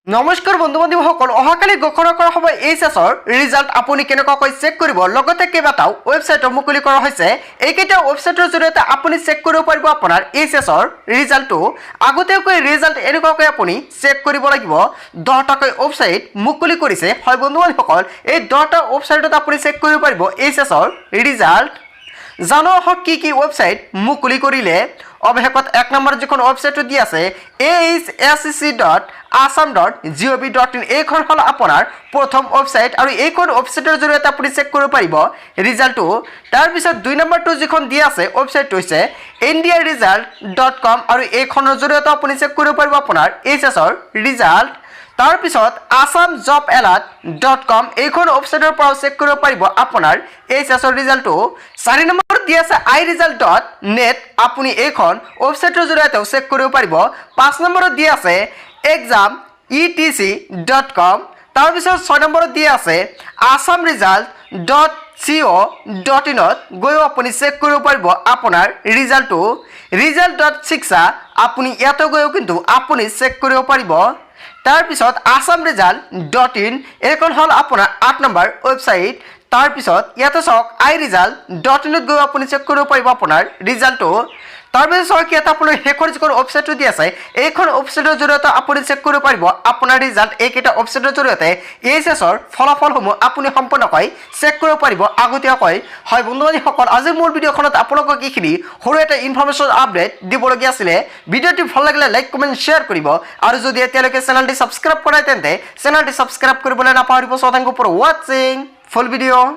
নমস্কাৰ বন্ধু বান্ধৱীসকল অহাকালি ঘোষণা কৰা হ'ব এইচএছৰ ৰিজাল্ট আপুনি কেনেকৈ চেক কৰিব লগতে কেইবাটাও ৱেবছাইটৰ মুকলি কৰা হৈছে এইকেইটা ৱেবছাইটৰ জৰিয়তে আপুনি চেক কৰিব পাৰিব আপোনাৰ এইচএছৰ ৰিজাল্টটো আগতীয়াকৈ ৰিজাল্ট এনেকুৱাকৈ আপুনি চেক কৰিব লাগিব 10টাকৈ ৱেবছাইট মুকলি কৰিছে হয় বন্ধু বান্ধৱীসকল এই 10টা ৱেবছাইটত আপুনি চেক কৰিব পাৰিব এইচএছৰ ৰিজাল্ট জানো হক কি ৱেবছাইট মুকলি কৰিলে অৱশেষত 1 নম্বৰ যিখন ৱেবছাইট দি আছে ahsc.assam.gov.in এইখন হল আপোনাৰ প্ৰথম ৱেবছাইট আৰু এইখন ৱেবছাইটৰ জৰিয়তে আপুনি চেক কৰিব পাৰিব ৰিজাল্টটো তাৰ পিছত 2 নম্বৰটো যিখন দি আছে ৱেবছাইটটো হৈছে indiaresult.com আৰু এইখনৰ জৰিয়তে আপুনি চেক কৰিব পাৰিব আপোনাৰ এইচএছৰ ৰিজাল্ট তাৰ পিছত assamjobalert.com এইখন ৱেবছাইটৰ পৰা চেক কৰিব পাৰিব আপোনাৰ এইচএছৰ ৰিজাল্টটো 4 নম্বৰ দি আছে iresult.net আপুনি এইখন ৱেবছাইটৰ জৰিয়তে চেক কৰিব পাৰিব 5 নম্বৰত দি আছে exam.etc.com তাৰ পিছত 6 নম্বৰত দি আছে assamresult.co.in গৈ আপুনি চেক কৰিব পাৰিব আপোনাৰ ৰিজাল্টটো result.shiksha আপুনি ইয়াতে গৈ কিন্তু আপুনি চেক কৰিব পাৰিব তাৰ পিছত assamresult.in এইখন হল আপোনাৰ 8 নম্বৰ ৱেবছাইট তাৰ পিছত ইয়াতে চাওক iresult.in ত গৈ আপুনি চেক কৰিব পাৰিব আপোনাৰ ৰিজাল্টটো তাৰ পিছত চাওক ইয়াতে আপোনাৰ হেকৰ যিখন ৱেবছাইটটো দি আছে এইখন ৱেবছাইটৰ জৰিয়তে আপুনি চেক কৰিব পাৰিব আপোনাৰ ৰিজাল্ট এইকেইটা ৱেবছাইটৰ জৰিয়তে এইচএছৰ ফলাফলসমূহ আপুনি সম্পূৰ্ণকৈ চেক কৰিব পাৰিব আগতীয়াকৈ হয় বন্ধুসকল আজি মোৰ ভিডিঅ'খনত আপোনালোকক এইখিনি সৰু এটা ইনফৰমেশ্যন আপডেট দিবলগীয়া আছিল ভিডিঅ'টি ভাল লাগিলে লাইক কমেন্ট শ্বেয়াৰ কৰিব আৰু যদি এতিয়ালৈকে চেনেলটি সাবস্ক্ৰাইব কৰা নাই তেন্তে চেনেলটি সাবস্ক্ৰাইব কৰিবলৈ নাপাহৰিব সো থেংক ইউ ফৰ ওৱাচিং ফুল ভিডিঅ'